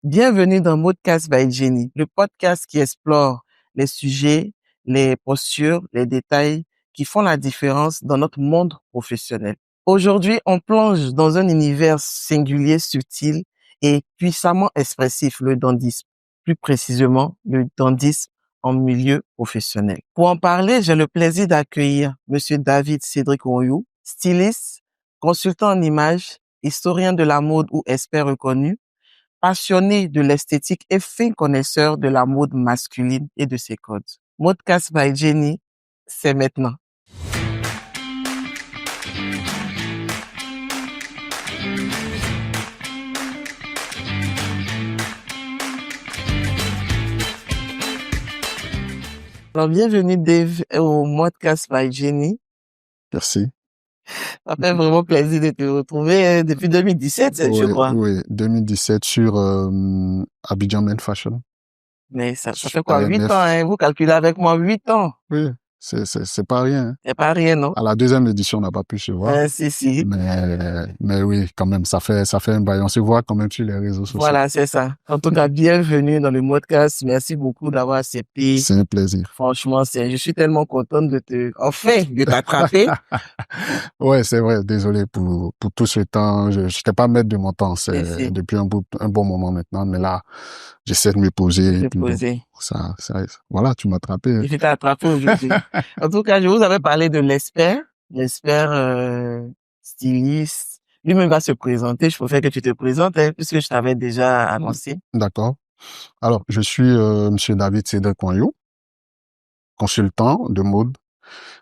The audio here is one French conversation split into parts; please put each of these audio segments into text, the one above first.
Bienvenue dans Modcast by Jenny, le podcast qui explore les sujets, les postures, les détails qui font la différence dans notre monde professionnel. Aujourd'hui, on plonge dans un univers singulier, subtil et puissamment expressif, le dandisme. Plus précisément, le dandisme en milieu professionnel. Pour en parler, j'ai le plaisir d'accueillir Monsieur David Cédric Oyou, styliste, consultant en images, historien de la mode ou expert reconnu, passionné de l'esthétique et fin connaisseur de la mode masculine et de ses codes. Modcast by Jenny, c'est maintenant. Alors, bienvenue Dave au Modcast by Jenny. Merci. Ça fait vraiment plaisir de te retrouver depuis 2017, je crois. Oui, 2017 sur Abidjan Men Fashion. Mais ça fait quoi, 8 ans, hein? Vous calculez avec moi 8 ans. Oui, c'est pas rien. Hein. C'est pas rien, non? À la deuxième édition, on n'a pas pu se voir. Si. Mais oui, quand même, ça fait un bail. On se voit quand même sur les réseaux sociaux. Voilà, c'est ça. En tout cas, bienvenue dans le Modcast. Merci beaucoup d'avoir accepté. C'est un plaisir. Franchement, je suis tellement contente de t'attraper. Ouais, c'est vrai. Désolé pour tout ce temps. Je n'étais pas maître de mon temps. C'est depuis un bon moment maintenant. Mais là, j'essaie de me poser. Voilà, tu m'as attrapé. Je t'ai attrapé aujourd'hui. En tout cas, je vous avais parlé de l'expert styliste. Lui-même va se présenter. Je préfère que tu te présentes, puisque je t'avais déjà annoncé. D'accord. Alors, je suis Monsieur David Cédric Oyou, consultant de mode,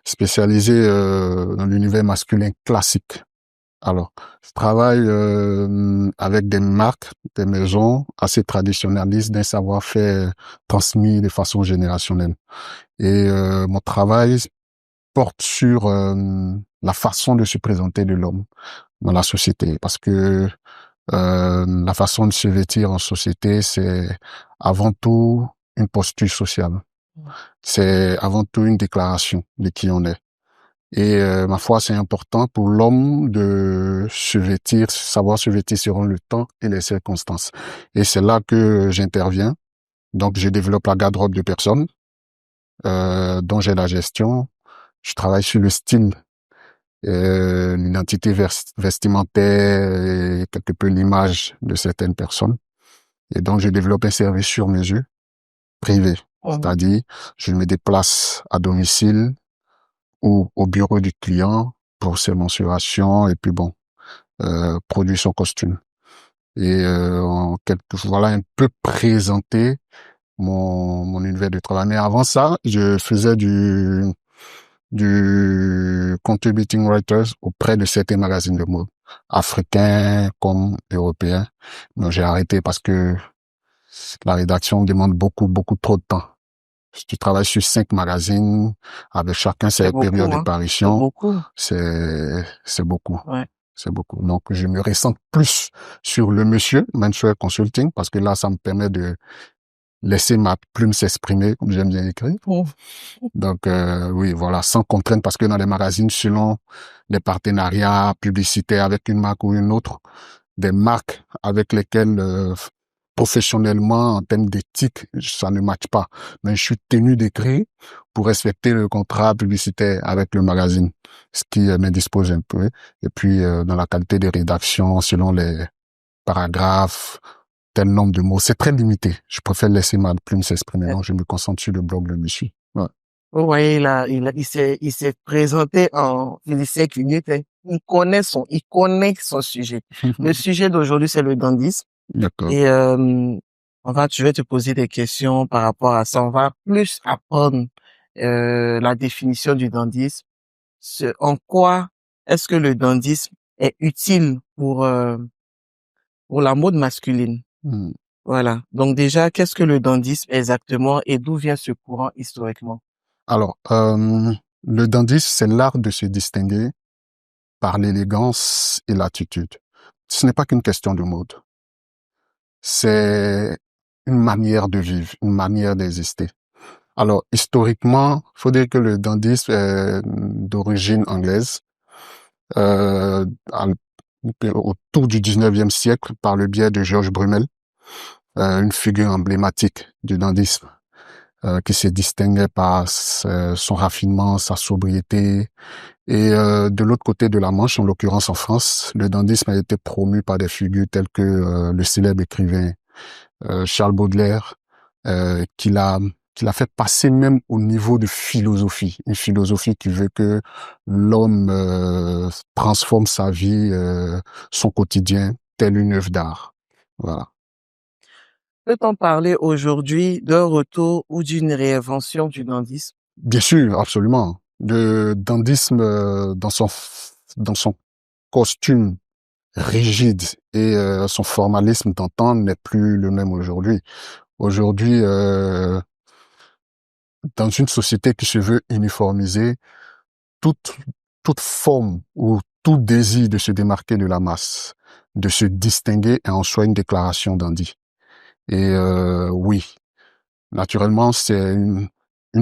spécialisé dans l'univers masculin classique. Alors, je travaille avec des marques, des maisons assez traditionnalistes, d'un savoir-faire transmis de façon générationnelle. Et mon travail porte sur la façon de se présenter de l'homme dans la société, parce que la façon de se vêtir en société, c'est avant tout une posture sociale. C'est avant tout une déclaration de qui on est. Et ma foi, c'est important pour l'homme de se vêtir, savoir se vêtir selon le temps et les circonstances. Et c'est là que j'interviens. Donc, je développe la garde-robe de personnes dont j'ai la gestion. Je travaille sur le style, l'identité vestimentaire et quelque peu l'image de certaines personnes. Et donc, je développe un service sur mesure, privé. C'est-à-dire, je me déplace à domicile ou au bureau du client pour ses mensurations et puis produire son costume. Et voilà un peu présenter mon univers de travail. Mais avant ça, je faisais du contributing writers auprès de certains magazines de mode, africains comme européens. Mais j'ai arrêté parce que la rédaction demande beaucoup trop de temps. Tu travailles sur 5 magazines, avec chacun ses périodes d'apparition. C'est beaucoup. Ouais. C'est beaucoup. Donc, je me ressens plus sur le monsieur, Menswear Consulting, parce que là, ça me permet de laisser ma plume s'exprimer, comme j'aime bien écrire. Donc, oui, voilà, sans contrainte, parce que dans les magazines, selon les partenariats publicitaires avec une marque ou une autre, des marques avec lesquelles professionnellement, en termes d'éthique, ça ne matche pas. Mais je suis tenu d'écrire pour respecter le contrat publicitaire avec le magazine, ce qui m'indispose un peu. Et puis, dans la qualité des rédactions, selon les paragraphes, tel nombre de mots, c'est très limité. Je préfère laisser ma plume s'exprimer. Donc, je me concentre sur le blog de monsieur. Ouais. Vous voyez, il s'est présenté en 5 minutes. Il connaît son sujet. Le sujet d'aujourd'hui, c'est le dandisme. D'accord. Et je vais te poser des questions par rapport à ça. On va plus apprendre la définition du dandisme. En quoi est-ce que le dandisme est utile pour la mode masculine? Voilà. Donc déjà, qu'est-ce que le dandisme exactement et d'où vient ce courant historiquement? Alors, le dandisme, c'est l'art de se distinguer par l'élégance et l'attitude. Ce n'est pas qu'une question de mode. C'est une manière de vivre, une manière d'exister. Alors, historiquement, il faut dire que le dandisme est d'origine anglaise, autour du 19e siècle, par le biais de Georges Brumel. une figure emblématique du dandysme, qui se distinguait par son raffinement, sa sobriété. Et de l'autre côté de la Manche, en l'occurrence en France, le dandysme a été promu par des figures telles que le célèbre écrivain Charles Baudelaire, qui l'a fait passer même au niveau de philosophie, une philosophie qui veut que l'homme transforme sa vie, son quotidien, tel une œuvre d'art. Voilà. Peut-on parler aujourd'hui d'un retour ou d'une réinvention du dandysme? Bien sûr, absolument. Le dandysme dans son costume rigide et son formalisme d'antan n'est plus le même aujourd'hui. Aujourd'hui, dans une société qui se veut uniformisée, toute, toute forme ou tout désir de se démarquer de la masse, de se distinguer est en soi une déclaration dandy. Et oui, naturellement, c'est une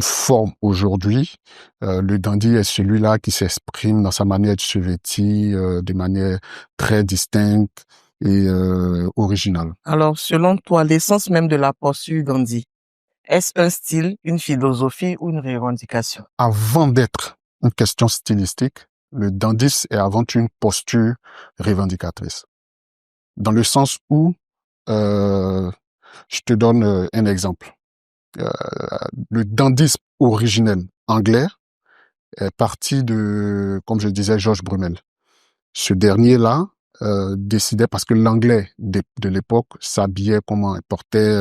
forme aujourd'hui. Le dandy est celui-là qui s'exprime dans sa manière de se vêtir de manière très distincte et originale. Alors, selon toi, l'essence même de la posture dandy, est-ce un style, une philosophie ou une revendication? Avant d'être une question stylistique, le dandysme est avant tout une posture revendicatrice. Dans le sens où, je te donne un exemple. Le dandysme originel anglais est parti de, comme je disais, Georges Brumel. Ce dernier-là décidait, parce que l'anglais de l'époque s'habillait comment? Il portait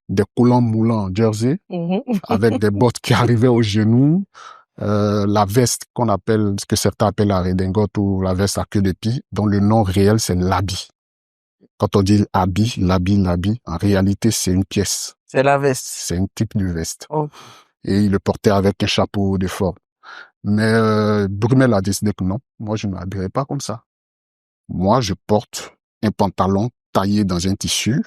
des collants moulants en jersey, avec des bottes qui arrivaient aux genoux, la veste qu'on appelle, ce que certains appellent la redingote ou la veste à queue de pie, dont le nom réel c'est l'habit. Quand on dit l'habit, en réalité c'est une pièce. C'est la veste. C'est un type de veste. Oh. Et il le portait avec un chapeau de forme. Mais Brumel a décidé que non, moi je ne m'habillerai pas comme ça. Moi je porte un pantalon taillé dans un tissu,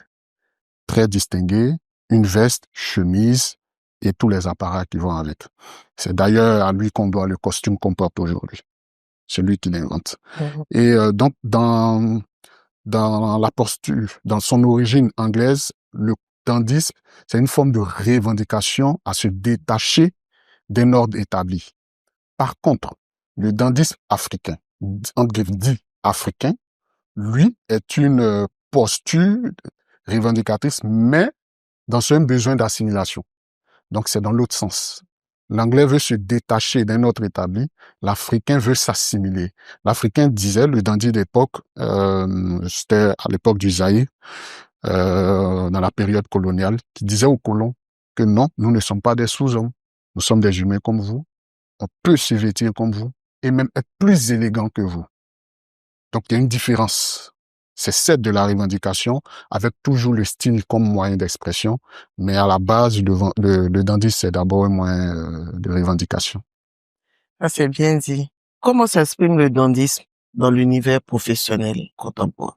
très distingué, une veste, chemise et tous les appareils qui vont avec. C'est d'ailleurs à lui qu'on doit le costume qu'on porte aujourd'hui. C'est lui qui l'invente. Et donc dans la posture, dans son origine anglaise, le dandysme, c'est une forme de revendication à se détacher d'un ordre établi. Par contre, le dandysme africain, dit africain, lui, est une posture revendicatrice, mais dans un besoin d'assimilation. Donc, c'est dans l'autre sens. L'anglais veut se détacher d'un autre établi, l'africain veut s'assimiler. L'africain disait, le dandy d'époque, c'était à l'époque du Zaïre, dans la période coloniale, qui disait aux colons que non, nous ne sommes pas des sous-hommes, nous sommes des humains comme vous, on peut se vêtir comme vous, et même être plus élégant que vous. Donc, il y a une différence. C'est celle de la revendication, avec toujours le style comme moyen d'expression, mais à la base, le dandy, c'est d'abord un moyen de revendication. Ça, c'est bien dit. Comment s'exprime le dandysme dans l'univers professionnel contemporain?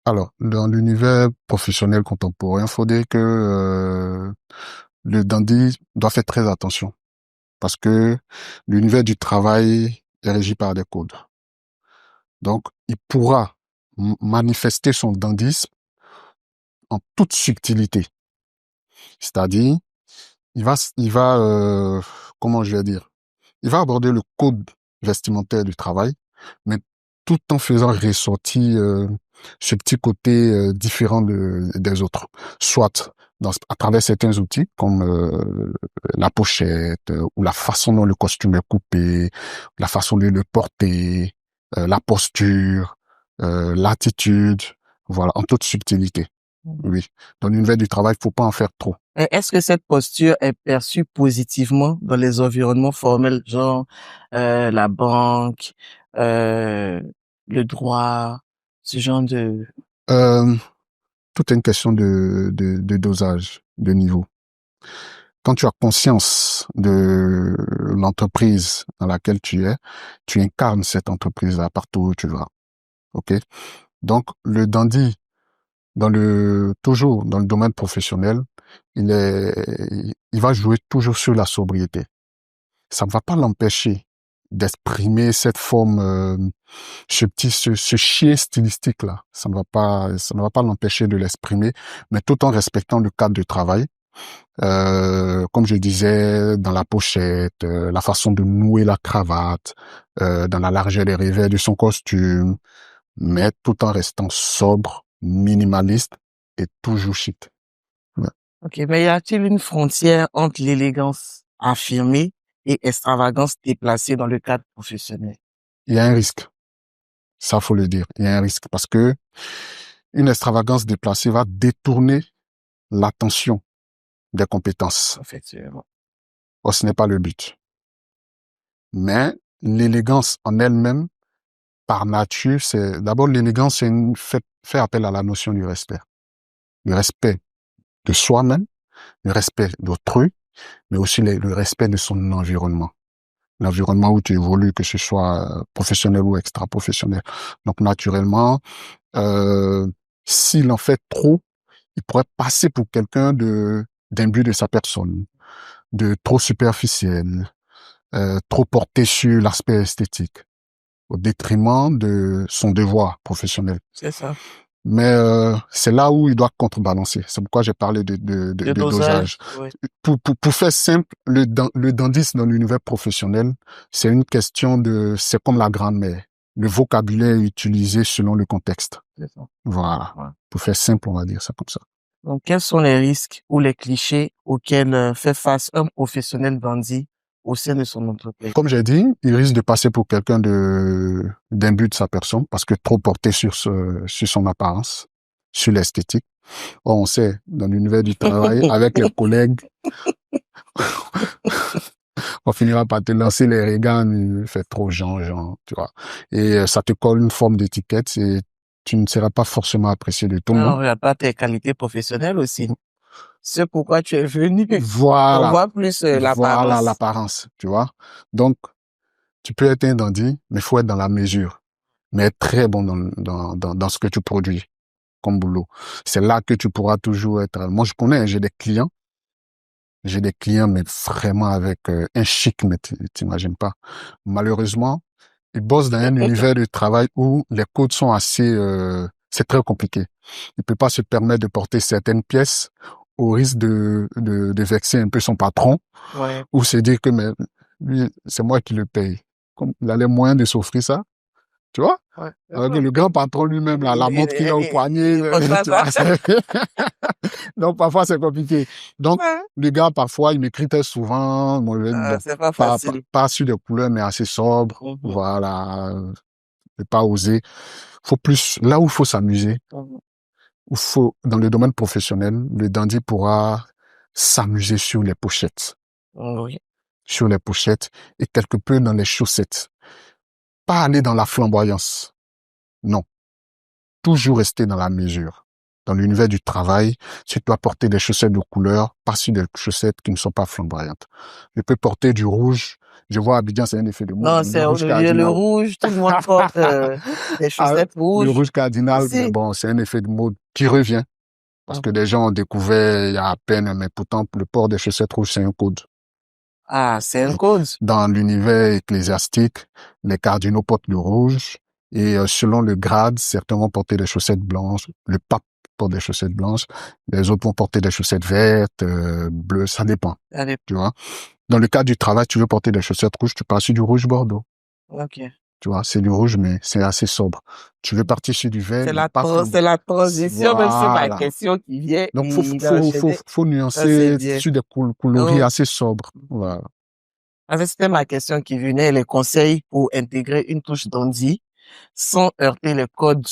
Alors, dans l'univers professionnel contemporain, il faudrait que le dandy doit faire très attention, parce que l'univers du travail est régi par des codes. Donc, il pourra manifester son dandysme en toute subtilité. C'est-à-dire, comment je vais dire, il va aborder le code vestimentaire du travail, mais tout en faisant ressortir ce petit côté différent des autres, soit à travers certains outils comme la pochette ou la façon dont le costume est coupé, la façon de le porter, la posture, l'attitude, voilà, en toute subtilité. Oui, dans l'univers du travail, il faut pas en faire trop. Est-ce que cette posture est perçue positivement dans les environnements formels, genre la banque, le droit, ce genre de... Tout est une question de dosage, de niveau. Quand tu as conscience de l'entreprise dans laquelle tu es, tu incarnes cette entreprise-là partout où tu vas. Ok? Donc, le dandy, toujours dans le domaine professionnel, il va jouer toujours sur la sobriété. Ça ne va pas l'empêcher d'exprimer cette forme, ce chien stylistique là. Ça ne va pas l'empêcher de l'exprimer, mais tout en respectant le cadre de travail. Comme je disais, dans la pochette, la façon de nouer la cravate, dans la largeur des revers de son costume, mais tout en restant sobre, minimaliste et toujours chic. Ouais. Ok, mais y a-t-il une frontière entre l'élégance affirmée et extravagance déplacée dans le cadre professionnel? Il y a un risque. Ça, faut le dire. Il y a un risque parce que une extravagance déplacée va détourner l'attention des compétences. Effectivement. Or, ce n'est pas le but. Mais l'élégance en elle-même, par nature, d'abord l'élégance, fait appel à la notion du respect. Le respect de soi-même, le respect d'autrui, mais aussi le respect de son environnement. L'environnement où tu évolues, que ce soit professionnel ou extra-professionnel. Donc, naturellement, s'il en fait trop, il pourrait passer pour quelqu'un d'imbu de sa personne, de trop superficiel, trop porté sur l'aspect esthétique, au détriment de son devoir professionnel. C'est ça. Mais c'est là où il doit contrebalancer. C'est pourquoi j'ai parlé de dosage. Oui. Pour faire simple, le dandisme dans l'univers professionnel, c'est une question c'est comme la grammaire. Le vocabulaire est utilisé selon le contexte. C'est ça. Voilà. Ouais. Pour faire simple, on va dire ça comme ça. Donc, quels sont les risques ou les clichés auxquels fait face un professionnel bandit au sein de son entreprise? Comme j'ai dit, il risque de passer pour quelqu'un d'imbu de sa personne parce que trop porté sur son apparence, sur l'esthétique. Or, on sait, dans l'univers du travail, avec les collègues, on finira par te lancer les regards, il fait trop genre, tu vois. Et ça te colle une forme d'étiquette et tu ne seras pas forcément apprécié de tout le On monde. regarde pas tes qualités professionnelles aussi. Ce pourquoi tu es venu. On Voilà. voit plus Voilà l'apparence. l'apparence, tu vois. Donc, tu peux être un dandy, mais il faut être dans la mesure. Mais être très bon dans ce que tu produis comme boulot. C'est là que tu pourras toujours être. Moi, je connais, j'ai des clients, mais vraiment avec un chic, mais t'imagines pas. Malheureusement, ils bossent dans un univers de travail où les codes sont c'est très compliqué. Il peut pas se permettre de porter certaines pièces au risque de vexer un peu son patron Ouais. ou se dire que mais lui, c'est moi qui le paye. Comme il a les moyens de s'offrir ça, tu vois? Ouais. Alors que le grand patron lui-même, là, la montre qu'il a au poignet, tu vois, donc parfois c'est compliqué. Donc, Ouais. le gars, parfois, il m'écrit très souvent, bon, C'est pas facile. pas sur des couleurs, mais assez sobre, voilà, ne pas oser. Faut plus, là où il faut s'amuser, dans le domaine professionnel, le dandy pourra s'amuser sur les pochettes. Oui. Sur les pochettes et quelque peu dans les chaussettes. Pas aller dans la flamboyance. Non. Toujours rester dans la mesure. Dans l'univers du travail, si tu dois porter des chaussettes de couleur, pas sur des chaussettes qui ne sont pas flamboyantes. Je peux porter du rouge. Je vois Abidjan, c'est un effet de mode. Non, c'est le rouge. Tout le monde porte des chaussettes rouges. Le rouge cardinal, Aussi. mais bon, c'est un effet de mode qui revient. Parce que des gens ont découvert il y a à peine, mais pourtant, le port des chaussettes rouges, c'est un code. Ah, c'est un code. Dans l'univers ecclésiastique, les cardinaux portent le rouge et selon le grade, certains vont porter des chaussettes blanches. Le pape porte des chaussettes blanches, les autres vont porter des chaussettes vertes, bleues, ça dépend. Allez. Tu vois. Dans le cadre du travail, tu veux porter des chaussettes rouges, tu passes sur du rouge bordeaux. Ok. Tu vois, c'est du rouge, mais c'est assez sobre. Tu veux partir sur du vert, C'est c'est la transition, même c'est ma voilà. question qui vient. Donc, faut nuancer sur des coloris assez sobres. Voilà. En fait, c'était ma question qui venait, les conseils pour intégrer une touche dandy sans heurter les codes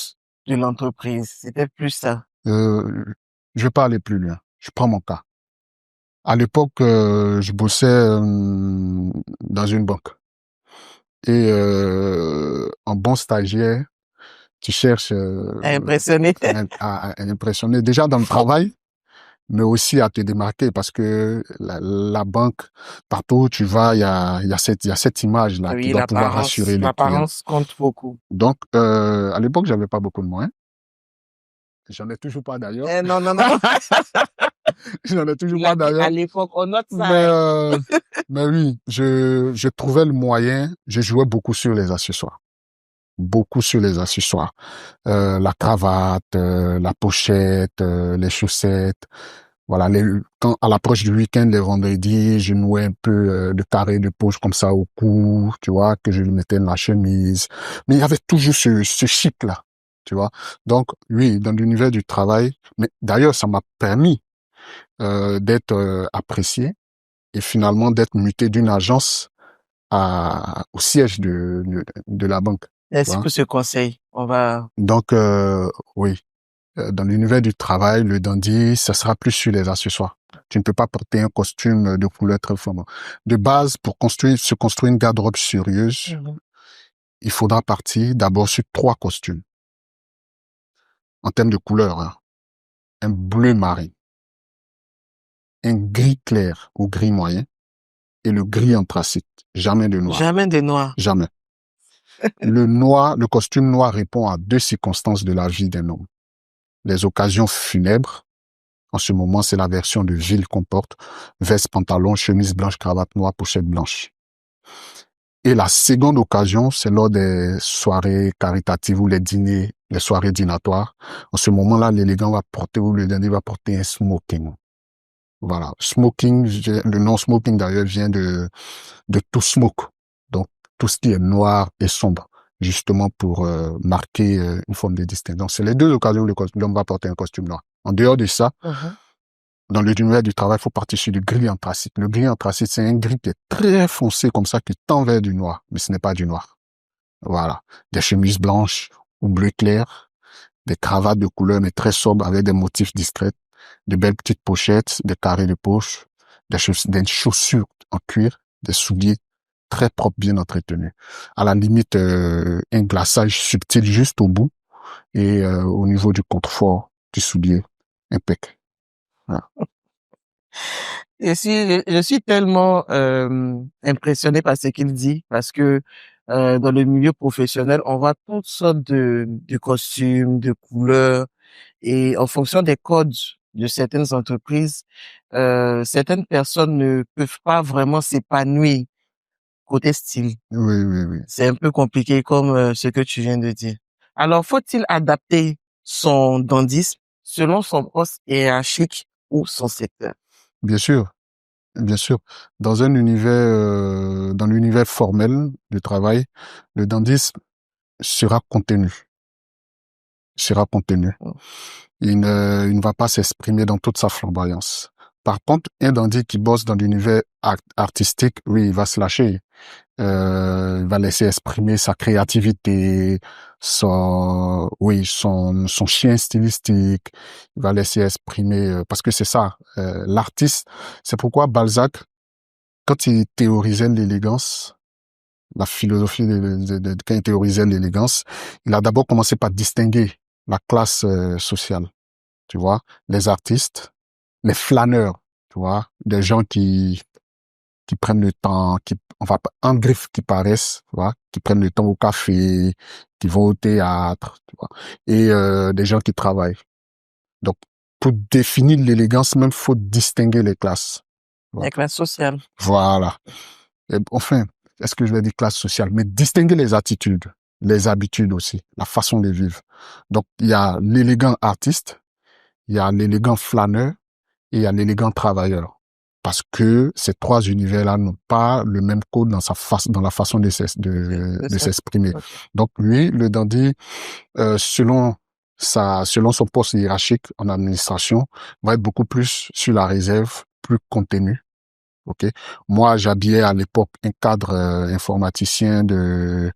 de l'entreprise. C'était plus ça. Je vais pas aller plus loin. Je prends mon cas. À l'époque, je bossais dans une banque. Et en bon stagiaire, tu cherches À impressionner. à impressionner déjà dans le travail, mais aussi à te démarquer parce que la banque, partout où tu vas, il y a cette image-là qui Oui, doit pouvoir rassurer les clients. l'apparence compte beaucoup. Donc, à l'époque, j'avais pas beaucoup de moyens. J'en ai toujours pas d'ailleurs. Non. J'en ai toujours Il a pas dit à d'ailleurs. l'époque, on note ça. Mais oui, je trouvais le moyen, je jouais beaucoup sur les accessoires. Beaucoup sur les accessoires. La cravate, la pochette, les chaussettes. Voilà, quand à l'approche du week-end, les vendredis, je nouais un peu de carré de poche comme ça au cou, tu vois, que je lui mettais dans la chemise. Mais il y avait toujours ce chic-là, tu vois. Donc, oui, dans l'univers du travail, mais d'ailleurs, ça m'a permis d'être apprécié et finalement d'être muté d'une agence au siège de la banque, tu Merci vois. pour ce conseil. On va... Donc, oui, dans l'univers du travail, le dandy, ça sera plus sur les accessoires. Tu ne peux pas porter un costume de couleur très flamboyant. De base, pour se construire une garde-robe sérieuse, il faudra partir d'abord sur 3 costumes. En termes de couleur, hein. Un bleu marine, un gris clair ou gris moyen et le gris anthracite. Jamais de noir. Jamais de noir. Jamais. Le costume noir répond à 2 circonstances de la vie d'un homme. Les occasions funèbres. En ce moment, c'est la version de ville qu'on porte. Veste, pantalon, chemise blanche, cravate noire, pochette blanche. Et la seconde occasion, c'est lors des soirées caritatives ou les dîners, les soirées dînatoires. En ce moment-là, l'élégant va porter ou le dernier va porter un smoking. Voilà. Smoking, le nom smoking d'ailleurs vient de to smoke. Donc, tout ce qui est noir et sombre. Justement pour marquer une forme de distinction. Donc, c'est les 2 occasions où l'homme va porter un costume noir. En dehors de ça, dans l'univers du travail, il faut partir sur le gris anthracite. Le gris anthracite, c'est un gris qui est très foncé comme ça, qui tend vers du noir, mais ce n'est pas du noir. Voilà. Des chemises blanches ou bleu clair, des cravates de couleur mais très sobres avec des motifs discrets, de belles petites pochettes, des carrés de poche, des chaussures en cuir, des souliers très propres, bien entretenus. À la limite, un glaçage subtil juste au bout et au niveau du confort du soulier, impec. Voilà. Je suis tellement impressionné par ce qu'il dit parce que dans le milieu professionnel, on voit toutes sortes de costumes, de couleurs et en fonction des codes de certaines entreprises, certaines personnes ne peuvent pas vraiment s'épanouir côté style. Oui, oui, oui. C'est un peu compliqué comme ce que tu viens de dire. Alors, faut-il adapter son dandisme selon son poste hiérarchique ou son secteur? Bien sûr, bien sûr. Dans dans l'univers formel du travail, le dandisme sera contenu. Sera contenu. Il ne va pas s'exprimer dans toute sa flamboyance. Par contre, un dandy qui bosse dans l'univers artistique, oui, il va se lâcher. Il va laisser exprimer sa créativité, son chien stylistique. Il va laisser exprimer, parce que c'est ça, l'artiste. C'est pourquoi Balzac, quand il théorisait l'élégance, la philosophie quand il théorisait l'élégance, il a d'abord commencé par distinguer la classe sociale, tu vois, les artistes, les flâneurs, tu vois, des gens qui prennent le temps, enfin, en griffe qui paraissent, tu vois, qui prennent le temps au café, qui vont au théâtre, tu vois, et des gens qui travaillent. Donc, pour définir l'élégance, même, faut distinguer les classes. Tu vois. Avec la sociale. Voilà. Et, enfin, est-ce que je vais dire classe sociale, mais distinguer les attitudes, les habitudes aussi, la façon de vivre. Donc, il y a l'élégant artiste, il y a l'élégant flâneur et il y a l'élégant travailleur. Parce que ces 3 univers-là n'ont pas le même code dans la façon de s'exprimer. Okay. Donc, lui, le dandy, selon son poste hiérarchique en administration, va être beaucoup plus sur la réserve, plus contenu. Ok. Moi, j'habillais à l'époque un cadre informaticien de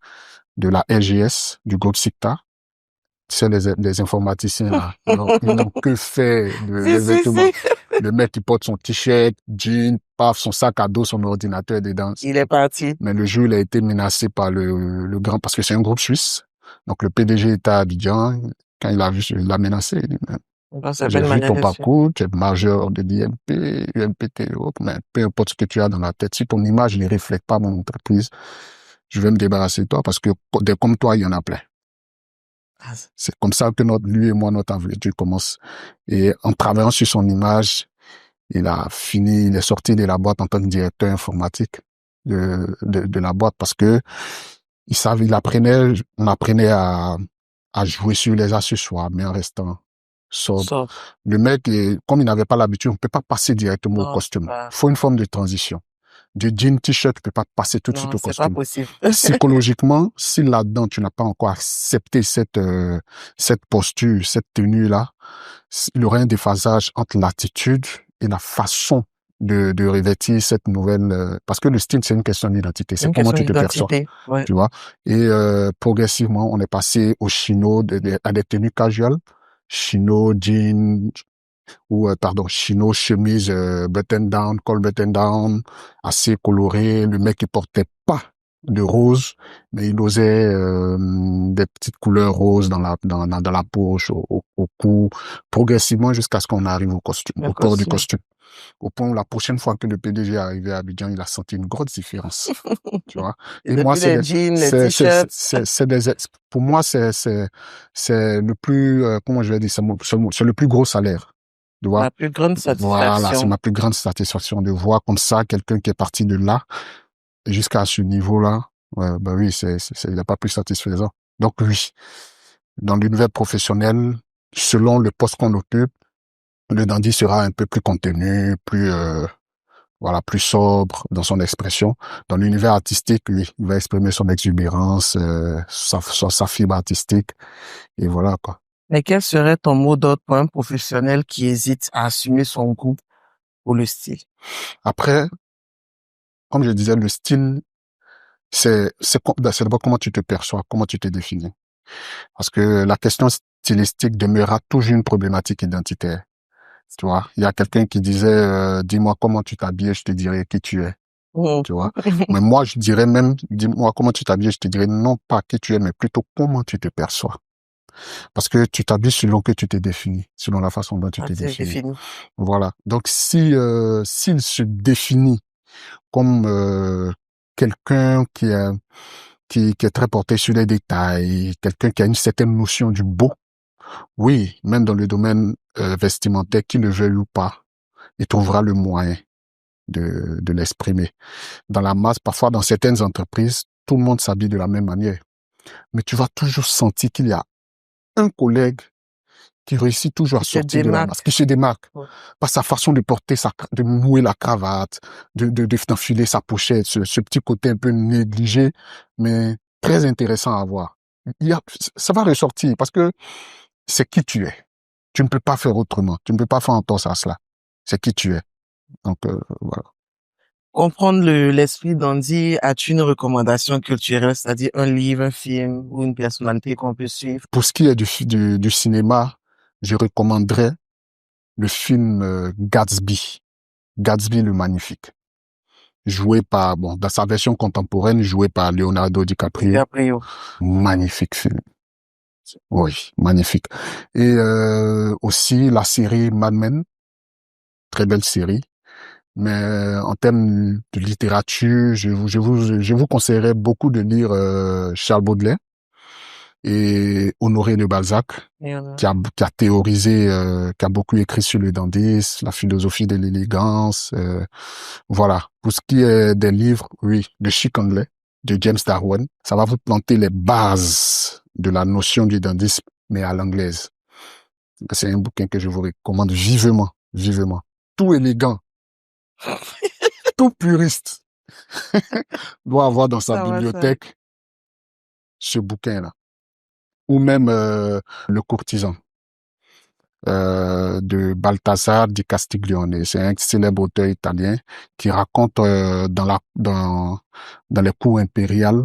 la LGS, du groupe SICTA. Tu sais, les informaticiens, là, ils n'ont que faire des vêtements. Si. Le mec, il porte son t-shirt, jean, paf, son sac à dos, son ordinateur dedans. Il est parti. Mais le jour, il a été menacé par le grand, parce que c'est un groupe suisse. Donc, le PDG était à Abidjan. Quand il a vu, il l'a menacé. Il dit, j'ai vu ton parcours, tu es majeur de l'IMP, UMPT, mais peu importe ce que tu as dans la tête, si ton image ne reflète pas mon entreprise, je vais me débarrasser de toi parce que des comme toi, il y en a plein. C'est comme ça que lui et moi, notre aventure commence. Et en travaillant sur son image, il est sorti de la boîte en tant que directeur informatique de la boîte parce que on apprenait à jouer sur les accessoires, mais en restant sobre. Sauf. Le mec, comme il n'avait pas l'habitude, on peut pas passer directement au Non, costume. pas. Faut une forme de transition. Du jean t-shirt, tu peux pas passer tout de suite Non, au c'est pas costume. possible. Psychologiquement, si là-dedans, tu n'as pas encore accepté cette posture, cette tenue-là, il y aura un déphasage entre l'attitude et la façon de revêtir cette nouvelle, parce que le style, c'est une question d'identité. C'est C'est une comment question tu te perçois, d'identité. Ouais. tu vois. Et, progressivement, on est passé au chino, à des tenues casual, chino, jean, ou chino, chemise button down, col button down, assez coloré. Le mec il portait pas de rose, mais il osait des petites couleurs roses dans la poche, au cou, progressivement jusqu'à ce qu'on arrive au costume, Le au port du costume. costume. Au point où la prochaine fois que le PDG est arrivé à Abidjan, il a senti une grosse différence, tu vois. Et Et moi, depuis les jeans, les t-shirts, pour moi, c'est le plus, comment je vais dire, c'est le plus gros salaire. Tu vois? la plus grande Voilà, c'est satisfaction. ma plus grande satisfaction de voir comme ça quelqu'un qui est parti de là jusqu'à ce niveau-là. Ouais, bah oui, il n'y a pas plus satisfaisant. Donc oui, dans l'univers professionnel, selon le poste qu'on occupe, le dandy sera un peu plus contenu, voilà, plus sobre dans son expression. Dans l'univers artistique, oui, il va exprimer son exubérance, sa fibre artistique, et voilà, quoi. Mais quel serait ton mot d'ordre pour un professionnel qui hésite à assumer son goût pour le style? Après, comme je disais, le style, c'est d'abord comment tu te perçois, comment tu te définis. Parce que la question stylistique demeurera toujours une problématique identitaire. Tu vois, il y a quelqu'un qui disait, dis-moi comment tu t'habilles, je te dirai qui tu es. Mhm. Tu vois. Mais moi, je dirais même, dis-moi comment tu t'habilles, je te dirais non pas qui tu es, mais plutôt comment tu te perçois. Parce que tu t'habilles selon que tu t'es défini, selon la façon dont tu Ah, t'es c'est défini. fini. Voilà. Donc, s'il se définit comme quelqu'un qui est très porté sur les détails, quelqu'un qui a une certaine notion du beau, oui, même dans le domaine vestimentaire, qu'il le veuille ou pas, il trouvera le moyen de l'exprimer. Dans la masse, parfois dans certaines entreprises, tout le monde s'habille de la même manière. Mais tu vas toujours sentir qu'il y a un collègue qui réussit toujours à Il se sortir de la masse, démarque. qui se démarque Ouais. par sa façon de porter de nouer la cravate, d'enfiler sa pochette, ce petit côté un peu négligé, mais très intéressant à voir. Ça va ressortir parce que c'est qui tu es. Tu ne peux pas faire autrement. Tu ne peux pas faire entorse à cela. C'est qui tu es. Donc, voilà. Comprendre l'esprit d'Andy, as-tu une recommandation culturelle, c'est-à-dire un livre, un film ou une personnalité qu'on peut suivre? Pour ce qui est du cinéma, je recommanderais le film Gatsby. Gatsby le Magnifique. Joué par, bon, dans sa version contemporaine, joué par Leonardo DiCaprio. DiCaprio. Magnifique film. Oui, magnifique. Et aussi la série Mad Men, très belle série. Mais en termes de littérature, je vous conseillerais beaucoup de lire Charles Baudelaire et Honoré de Balzac, Il y en a. qui a théorisé, qui a beaucoup écrit sur le dandysme, la philosophie de l'élégance. Voilà. Pour ce qui est des livres, oui, Le Chic anglais de James Darwin, ça va vous planter les bases de la notion du dandysme, mais à l'anglaise. C'est un bouquin que je vous recommande vivement, vivement. Tout élégant, tout puriste doit avoir dans sa Ça va, ça. bibliothèque ce bouquin-là. Ou même Le Courtisan de Balthazar di Castiglione. C'est un célèbre auteur italien qui raconte dans les cours impériales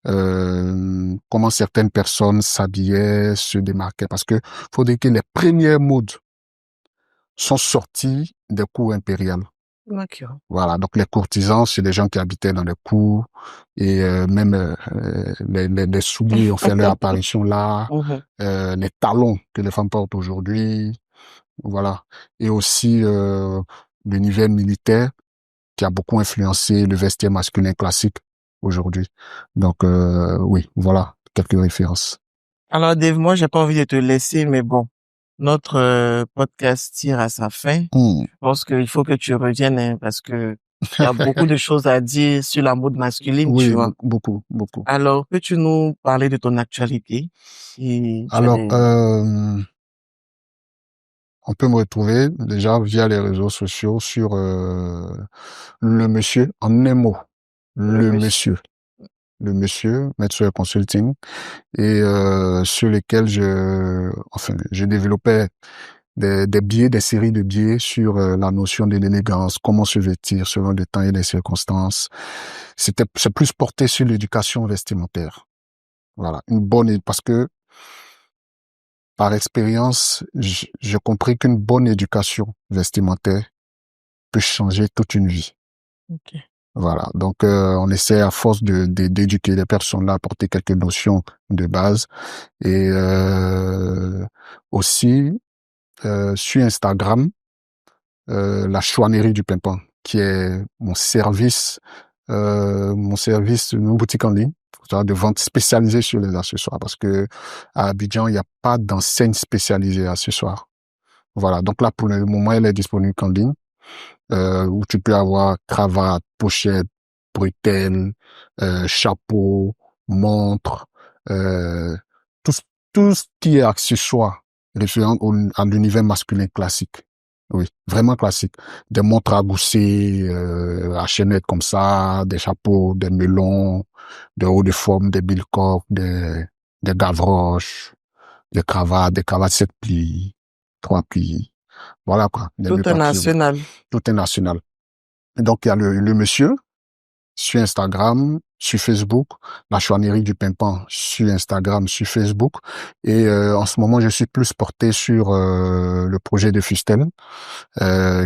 comment certaines personnes s'habillaient, se démarquaient. Parce que faut dire que les premières modes sont sorties des cours impériales. D'accord. Voilà, donc les courtisans, c'est des gens qui habitaient dans les cours et même les souliers ont fait leur apparition là, Mhm. les talons que les femmes portent aujourd'hui, voilà. Et aussi l'univers militaire qui a beaucoup influencé le vestiaire masculin classique aujourd'hui. Donc oui, voilà quelques références. Alors, Dave, moi, j'ai pas envie de te laisser, mais bon. notre podcast tire à sa fin. Je pense qu'il faut que tu reviennes hein, parce que il y a beaucoup de choses à dire sur la mode masculine, tu Oui, vois. beaucoup. Alors, peux-tu nous parler de ton actualité? Si tu as Alors, des... on peut me retrouver déjà via les réseaux sociaux sur le monsieur, en un mot, le le monsieur. monsieur, Metsuel Consulting, et sur lesquels je développais des biais, des séries de biais sur la notion de l'élégance, comment se vêtir selon le temps et les circonstances. C'est plus porté sur l'éducation vestimentaire. Voilà, parce que par expérience, j'ai compris qu'une bonne éducation vestimentaire peut changer toute une vie. Okay. Voilà, donc on essaie à force d'éduquer les personnes là, apporter quelques notions de base et aussi sur Instagram, la chouannerie du pimpin, qui est une boutique en ligne de vente spécialisée sur les accessoires, parce que à Abidjan, il n'y a pas d'enseigne spécialisée accessoires. Voilà, donc là, pour le moment, elle est disponible en ligne, où tu peux avoir cravate, pochette, bretelles, chapeau, montre, euh, tout, tout ce qui est accessoire référent à l'univers masculin classique. Oui, vraiment classique. Des montres à gousset, à chaînettes comme ça, des chapeaux, des melons, des hauts de forme, des bilcoques, des gavroches, des cravates 7 plis, 3 plis. Voilà quoi, des Tout nœuds est papillons. national. Tout est national. Et donc il y a le monsieur sur Instagram, sur Facebook, la chouannerie du pimpin sur Instagram, sur Facebook. Et en ce moment, je suis plus porté sur le projet de Fustel,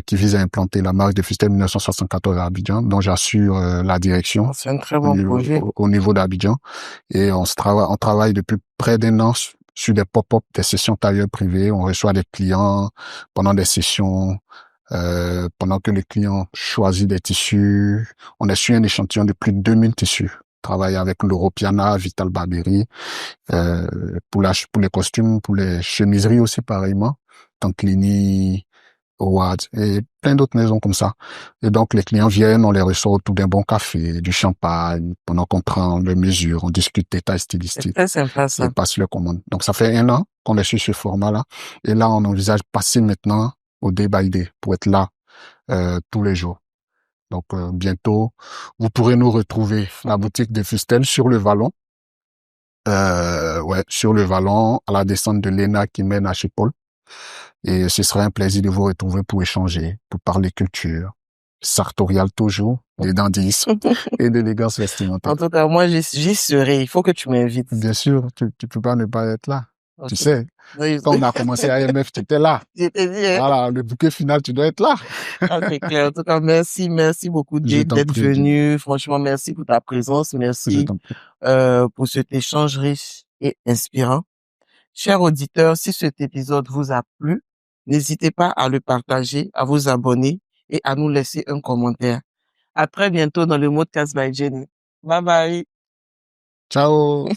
qui vise à implanter la marque de Fustel 1974 à Abidjan, dont j'assure la direction C'est un très bon projet. au niveau d'Abidjan. Et on travaille depuis près d'1 an sur des pop-up, des sessions tailleurs privées. On reçoit des clients pendant des sessions. Pendant que les clients choisissent des tissus, on a su un échantillon de plus de 2000 tissus. Travaille avec l'Europiana, Vital Barberie, pour les costumes, pour les chemiseries aussi pareillement, Tanklini, Howard et plein d'autres maisons comme ça. Et donc les clients viennent, on les reçoit autour d'un bon café, du champagne, pendant qu'on prend les mesures, on discute des tailles C'est stylistiques très sympa et ça. passe le commande. Donc ça fait 1 an qu'on est sur ce format-là. Et là, on envisage passer maintenant au day by day pour être là tous les jours. Donc bientôt, vous pourrez nous retrouver la boutique de Fustel sur le Vallon. Sur le Vallon, à la descente de l'ENA qui mène à chez Paul. Et ce serait un plaisir de vous retrouver pour échanger, pour parler culture, sartorial toujours, des dandisme et d'élégance vestimentaire. En tout cas, moi, j'y serai. Il faut que tu m'invites. Bien sûr, tu peux pas ne pas être là. Okay. Tu sais, Oui, quand on a commencé à IMF, tu étais là. J'étais dit, hein? Voilà, le bouquet final, tu dois être là. C'est clair. En tout cas, merci beaucoup d'être venu. Franchement, merci pour ta présence. Merci pour cet échange riche et inspirant. Chers auditeurs, si cet épisode vous a plu, n'hésitez pas à le partager, à vous abonner et à nous laisser un commentaire. À très bientôt dans le Modcast by Jenny. Bye bye. Ciao.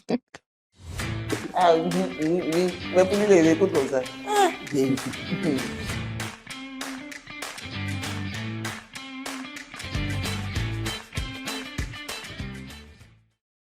Ah oui, mais pour les écoutes comme ça.